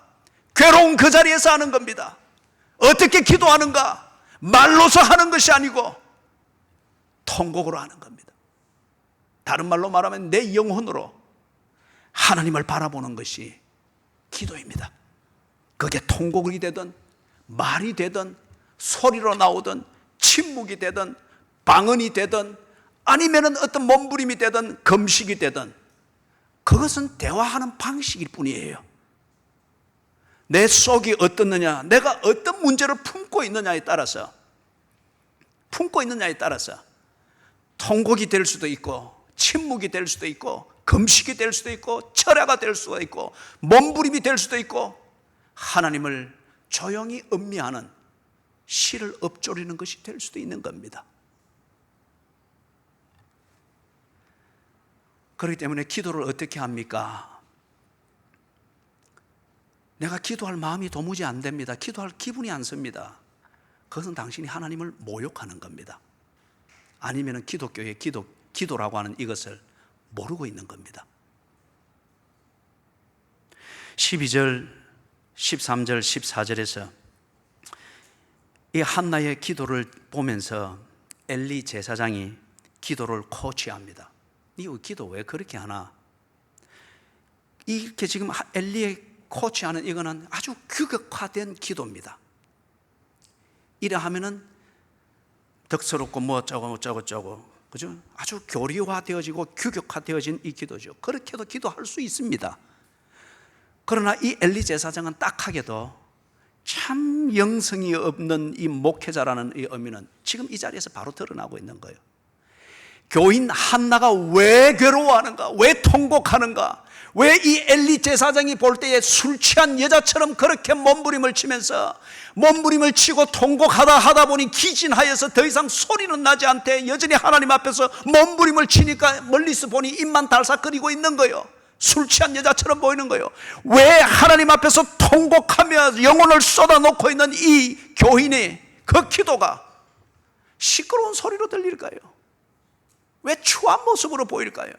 S1: 괴로운 그 자리에서 하는 겁니다. 어떻게 기도하는가? 말로서 하는 것이 아니고 통곡으로 하는 겁니다. 다른 말로 말하면 내 영혼으로 하나님을 바라보는 것이 기도입니다. 그게 통곡이 되든 말이 되든 소리로 나오든 침묵이 되든 방언이 되든 아니면 어떤 몸부림이 되든 금식이 되든 그것은 대화하는 방식일 뿐이에요. 내 속이 어떻느냐, 내가 어떤 문제를 품고 있느냐에 따라서 통곡이 될 수도 있고 침묵이 될 수도 있고 금식이 될 수도 있고 철야가 될 수도 있고 몸부림이 될 수도 있고 하나님을 조용히 음미하는 시를 읊조리는 것이 될 수도 있는 겁니다. 그렇기 때문에 기도를 어떻게 합니까? 내가 기도할 마음이 도무지 안 됩니다. 기도할 기분이 안 섭니다. 그것은 당신이 하나님을 모욕하는 겁니다. 아니면 기독교의 기도라고 하는 이것을 모르고 있는 겁니다. 12절, 13절, 14절에서 이 한나의 기도를 보면서 엘리 제사장이 기도를 코치합니다. 이 기도 왜 그렇게 하나? 이렇게 지금 엘리의 코치하는 이거는 아주 규격화된 기도입니다. 이래 하면은 덕스럽고 뭐 어쩌고 그죠? 아주 교리화되어지고 규격화되어진 이 기도죠. 그렇게도 기도할 수 있습니다. 그러나 이 엘리 제사장은 딱하게도 참 영성이 없는 이 목회자라는 이 의미는 지금 이 자리에서 바로 드러나고 있는 거예요. 교인 한나가 왜 괴로워하는가? 왜 통곡하는가? 왜 이 엘리 제사장이 볼 때에 술 취한 여자처럼 그렇게 몸부림을 치면서 몸부림을 치고 통곡하다 보니 기진하여서 더 이상 소리는 나지 않대 여전히 하나님 앞에서 몸부림을 치니까 멀리서 보니 입만 달싹거리고 있는 거예요. 술 취한 여자처럼 보이는 거예요. 왜 하나님 앞에서 통곡하며 영혼을 쏟아놓고 있는 이 교인의 그 기도가 시끄러운 소리로 들릴까요? 왜 추한 모습으로 보일까요?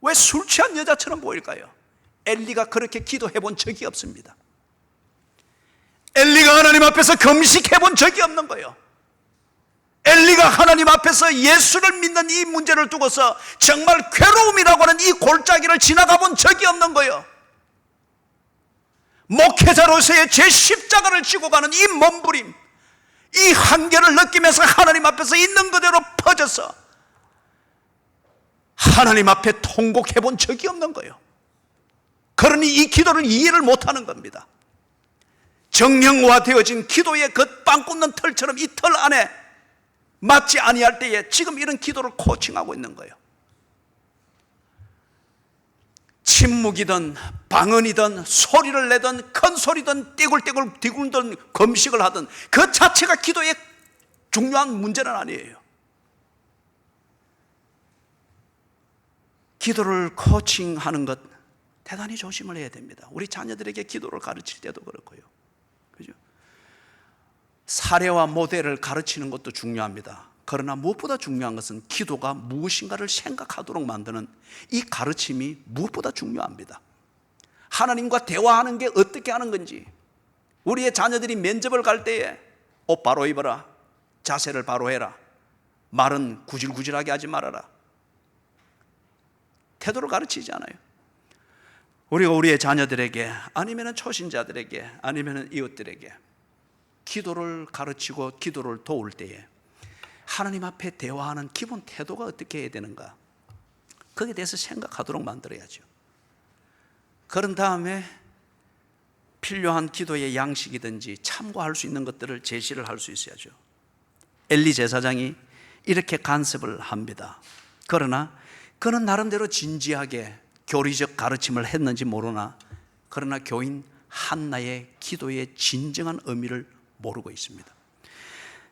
S1: 왜 술 취한 여자처럼 보일까요? 엘리가 그렇게 기도해 본 적이 없습니다. 엘리가 하나님 앞에서 금식해 본 적이 없는 거예요. 엘리가 하나님 앞에서 예수를 믿는 이 문제를 두고서 정말 괴로움이라고 하는 이 골짜기를 지나가 본 적이 없는 거예요. 목회자로서의 제 십자가를 지고 가는 이 몸부림, 이 한계를 느끼면서 하나님 앞에서 있는 그대로 퍼져서 하나님 앞에 통곡해 본 적이 없는 거예요. 그러니 이 기도를 이해를 못하는 겁니다. 정형화되어진 기도의 그 빵 굽는 털처럼 이 털 안에 맞지 아니할 때에 지금 이런 기도를 코칭하고 있는 거예요. 침묵이든 방언이든 소리를 내든 큰 소리든 띠굴띠굴 디굴든 금식을 하든 그 자체가 기도의 중요한 문제는 아니에요. 기도를 코칭하는 것 대단히 조심을 해야 됩니다. 우리 자녀들에게 기도를 가르칠 때도 그렇고요. 그죠? 사례와 모델을 가르치는 것도 중요합니다. 그러나 무엇보다 중요한 것은 기도가 무엇인가를 생각하도록 만드는 이 가르침이 무엇보다 중요합니다. 하나님과 대화하는 게 어떻게 하는 건지, 우리의 자녀들이 면접을 갈 때에 옷 바로 입어라, 자세를 바로 해라, 말은 구질구질하게 하지 말아라, 태도를 가르치지 않아요. 우리가 우리의 자녀들에게 아니면 초신자들에게 아니면 이웃들에게 기도를 가르치고 기도를 도울 때에 하나님 앞에 대화하는 기본 태도가 어떻게 해야 되는가, 거기에 대해서 생각하도록 만들어야죠. 그런 다음에 필요한 기도의 양식이든지 참고할 수 있는 것들을 제시를 할 수 있어야죠. 엘리 제사장이 이렇게 간섭을 합니다. 그러나 그는 나름대로 진지하게 교리적 가르침을 했는지 모르나 그러나 교인 한나의 기도의 진정한 의미를 모르고 있습니다.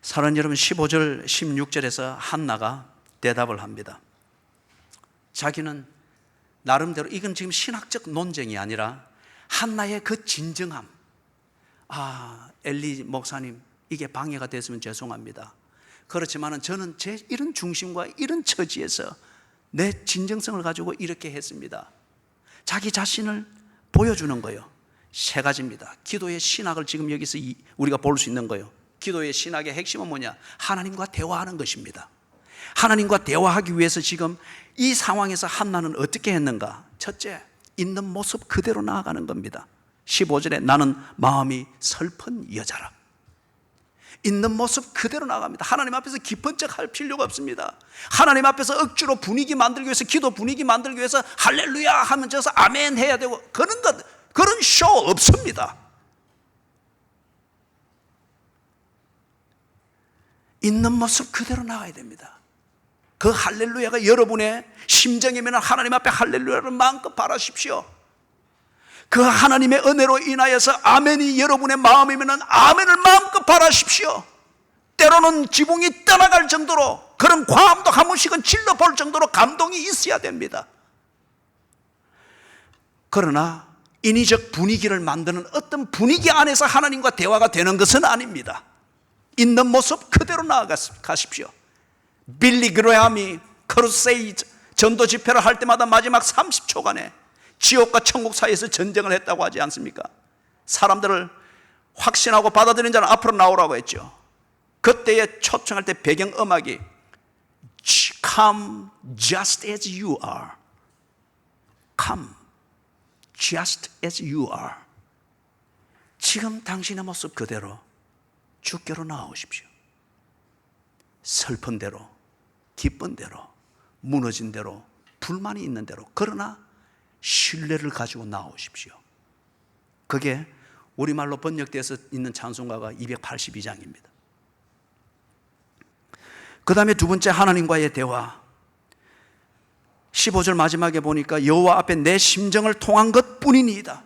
S1: 사랑하는 여러분, 15절 16절에서 한나가 대답을 합니다. 자기는 나름대로, 이건 지금 신학적 논쟁이 아니라 한나의 그 진정함, 엘리 목사님 이게 방해가 됐으면 죄송합니다. 그렇지만 저는 제 이런 중심과 이런 처지에서 내 진정성을 가지고 이렇게 했습니다. 자기 자신을 보여주는 거예요. 세 가지입니다. 기도의 신학을 지금 여기서 우리가 볼 수 있는 거예요. 기도의 신학의 핵심은 뭐냐? 하나님과 대화하는 것입니다. 하나님과 대화하기 위해서 지금 이 상황에서 한나는 어떻게 했는가? 첫째, 있는 모습 그대로 나아가는 겁니다. 15절에 나는 마음이 슬픈 여자라. 있는 모습 그대로 나갑니다. 하나님 앞에서 깊은 척 할 필요가 없습니다. 하나님 앞에서 억지로 분위기 만들기 위해서, 기도 분위기 만들기 위해서 할렐루야 하면 저서 아멘 해야 되고 그런 쇼 없습니다. 있는 모습 그대로 나가야 됩니다. 그 할렐루야가 여러분의 심정이면 하나님 앞에 할렐루야를 마음껏 바라십시오. 그 하나님의 은혜로 인하여서 아멘이 여러분의 마음이면 아멘을 마음껏 바라십시오. 때로는 지붕이 떠나갈 정도로, 그런 과음도 한 번씩은 질러볼 정도로 감동이 있어야 됩니다. 그러나 인위적 분위기를 만드는 어떤 분위기 안에서 하나님과 대화가 되는 것은 아닙니다. 있는 모습 그대로 나아가십시오. 빌리 그레함이 크루세이드 전도 집회를 할 때마다 마지막 30초간에 지옥과 천국 사이에서 전쟁을 했다고 하지 않습니까? 사람들을 확신하고 받아들이는 자는 앞으로 나오라고 했죠. 그때에 초청할 때 배경음악이 Come just as you are. Come just as you are. 지금 당신의 모습 그대로 주께로 나오십시오. 슬픈 대로, 기쁜 대로, 무너진 대로, 불만이 있는 대로, 그러나 신뢰를 가지고 나오십시오. 그게 우리말로 번역되어서 있는 찬송가가 282장입니다. 그 다음에 두 번째, 하나님과의 대화. 15절 마지막에 보니까 여호와 앞에 내 심정을 통한 것뿐이니이다.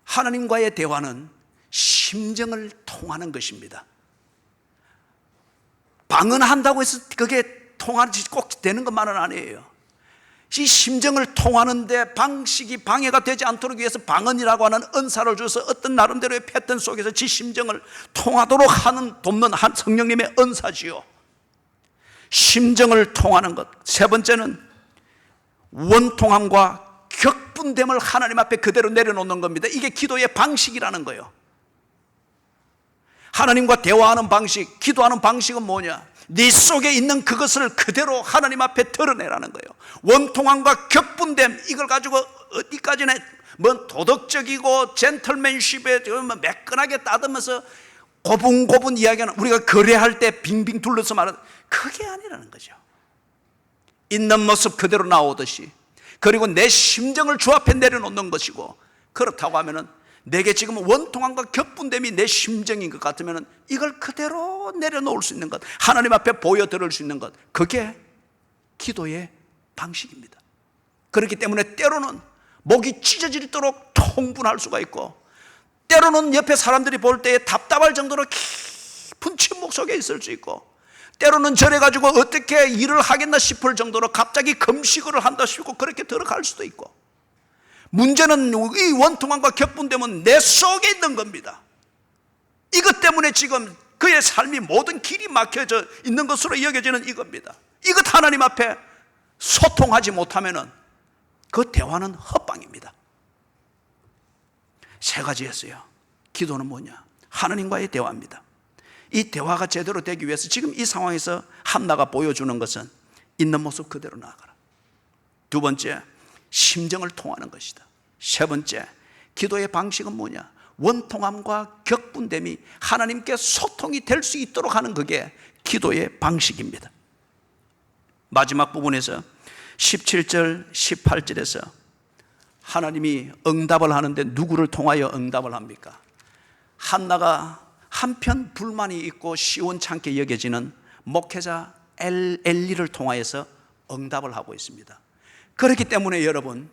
S1: 하나님과의 대화는 심정을 통하는 것입니다. 방언한다고 해서 그게 통하지 꼭 되는 것만은 아니에요. 이 심정을 통하는데 방식이 방해가 되지 않도록 위해서 방언이라고 하는 은사를 줘서 어떤 나름대로의 패턴 속에서 지 심정을 통하도록 돕는 한 성령님의 은사지요. 심정을 통하는 것. 세 번째는 원통함과 격분됨을 하나님 앞에 그대로 내려놓는 겁니다. 이게 기도의 방식이라는 거예요. 하나님과 대화하는 방식, 기도하는 방식은 뭐냐? 네 속에 있는 그것을 그대로 하나님 앞에 드러내라는 거예요. 원통함과 격분됨, 이걸 가지고 어디까지나 뭐 도덕적이고 젠틀맨십에 매끈하게 따듬어서 고분고분 이야기하는, 우리가 거래할 때 빙빙 둘러서 말하는, 그게 아니라는 거죠. 있는 모습 그대로 나오듯이, 그리고 내 심정을 주 앞에 내려놓는 것이고, 그렇다고 하면은 내게 지금 원통함과 격분됨이 내 심정인 것 같으면 이걸 그대로 내려놓을 수 있는 것, 하나님 앞에 보여드릴 수 있는 것, 그게 기도의 방식입니다. 그렇기 때문에 때로는 목이 찢어지도록 통분할 수가 있고, 때로는 옆에 사람들이 볼 때에 답답할 정도로 깊은 침묵 속에 있을 수 있고, 때로는 저래가지고 어떻게 일을 하겠나 싶을 정도로 갑자기 금식을 한다 싶고 그렇게 들어갈 수도 있고, 문제는 이 원통함과 격분됨은 내 속에 있는 겁니다. 이것 때문에 지금 그의 삶이 모든 길이 막혀져 있는 것으로 여겨지는 이겁니다. 이것 하나님 앞에 소통하지 못하면 그 대화는 헛방입니다. 세 가지였어요. 기도는 뭐냐? 하나님과의 대화입니다. 이 대화가 제대로 되기 위해서 지금 이 상황에서 한나가 보여주는 것은 있는 모습 그대로 나아가라. 두 번째, 심정을 통하는 것이다. 세 번째, 기도의 방식은 뭐냐? 원통함과 격분됨이 하나님께 소통이 될 수 있도록 하는 그게 기도의 방식입니다. 마지막 부분에서 17절, 18절에서 하나님이 응답을 하는데 누구를 통하여 응답을 합니까? 한나가 한편 불만이 있고 시원찮게 여겨지는 목회자 엘리를 통하여서 응답을 하고 있습니다. 그렇기 때문에 여러분,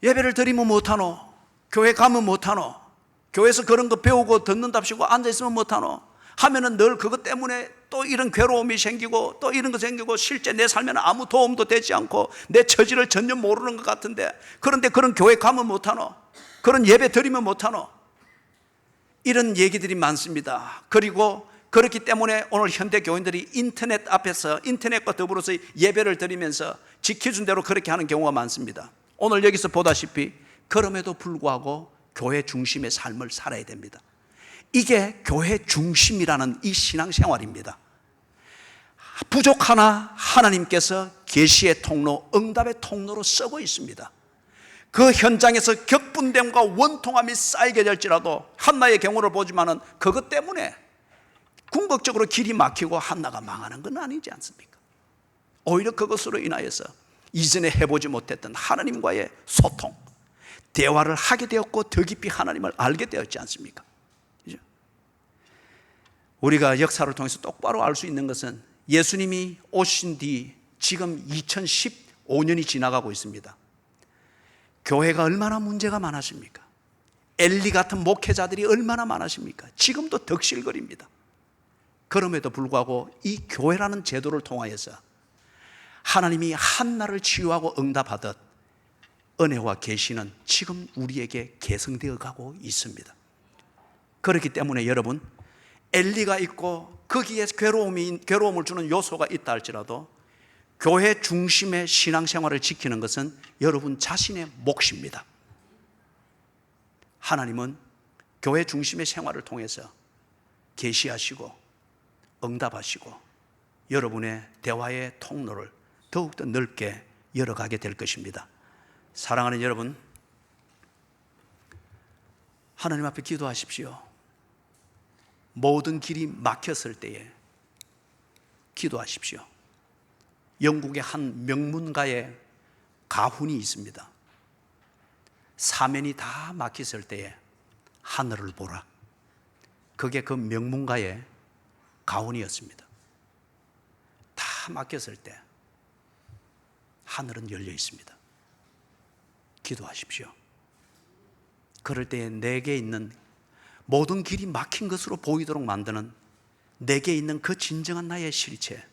S1: 예배를 드리면 못하노? 교회 가면 못하노? 교회에서 그런 거 배우고 듣는답시고 앉아있으면 못하노? 하면은 늘 그것 때문에 또 이런 괴로움이 생기고 또 이런 거 생기고 실제 내 삶에는 아무 도움도 되지 않고 내 처지를 전혀 모르는 것 같은데, 그런데 그런 교회 가면 못하노? 그런 예배 드리면 못하노? 이런 얘기들이 많습니다. 그리고 그렇기 때문에 오늘 현대 교인들이 인터넷 앞에서 인터넷과 더불어서 예배를 드리면서 지켜준 대로 그렇게 하는 경우가 많습니다. 오늘 여기서 보다시피 그럼에도 불구하고 교회 중심의 삶을 살아야 됩니다. 이게 교회 중심이라는 이 신앙생활입니다. 부족하나 하나님께서 계시의 통로, 응답의 통로로 쓰고 있습니다. 그 현장에서 격분됨과 원통함이 쌓이게 될지라도 한나의 경우를 보지만은 그것 때문에 궁극적으로 길이 막히고 한나가 망하는 건 아니지 않습니까? 오히려 그것으로 인하여서 이전에 해보지 못했던 하나님과의 소통, 대화를 하게 되었고 더 깊이 하나님을 알게 되었지 않습니까? 그죠? 우리가 역사를 통해서 똑바로 알 수 있는 것은 예수님이 오신 뒤 지금 2015년이 지나가고 있습니다. 교회가 얼마나 문제가 많았습니까? 엘리 같은 목회자들이 얼마나 많으십니까? 지금도 덕실거립니다. 그럼에도 불구하고 이 교회라는 제도를 통하여서 하나님이 한나를 치유하고 응답하듯 은혜와 계시는 지금 우리에게 계승되어 가고 있습니다. 그렇기 때문에 여러분, 엘리가 있고 거기에 괴로움을 주는 요소가 있다 할지라도 교회 중심의 신앙생활을 지키는 것은 여러분 자신의 몫입니다. 하나님은 교회 중심의 생활을 통해서 계시하시고 응답하시고 여러분의 대화의 통로를 더욱더 넓게 열어가게 될 것입니다. 사랑하는 여러분, 하나님 앞에 기도하십시오. 모든 길이 막혔을 때에 기도하십시오. 영국의 한 명문가의 가훈이 있습니다. 사면이 다 막혔을 때에 하늘을 보라. 그게 그 명문가의 가훈이었습니다. 다 막혔을 때 하늘은 열려 있습니다. 기도하십시오. 그럴 때에 내게 있는 모든 길이 막힌 것으로 보이도록 만드는 내게 있는 그 진정한 나의 실체,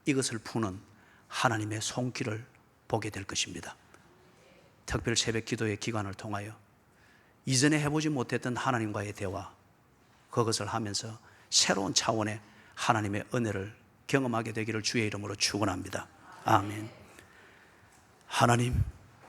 S1: 이것을 푸는 하나님의 손길을 보게 될 것입니다. 특별 새벽 기도의 기간을 통하여 이전에 해보지 못했던 하나님과의 대화, 그것을 하면서 새로운 차원의 하나님의 은혜를 경험하게 되기를 주의 이름으로 축원합니다. 아멘. 하나님,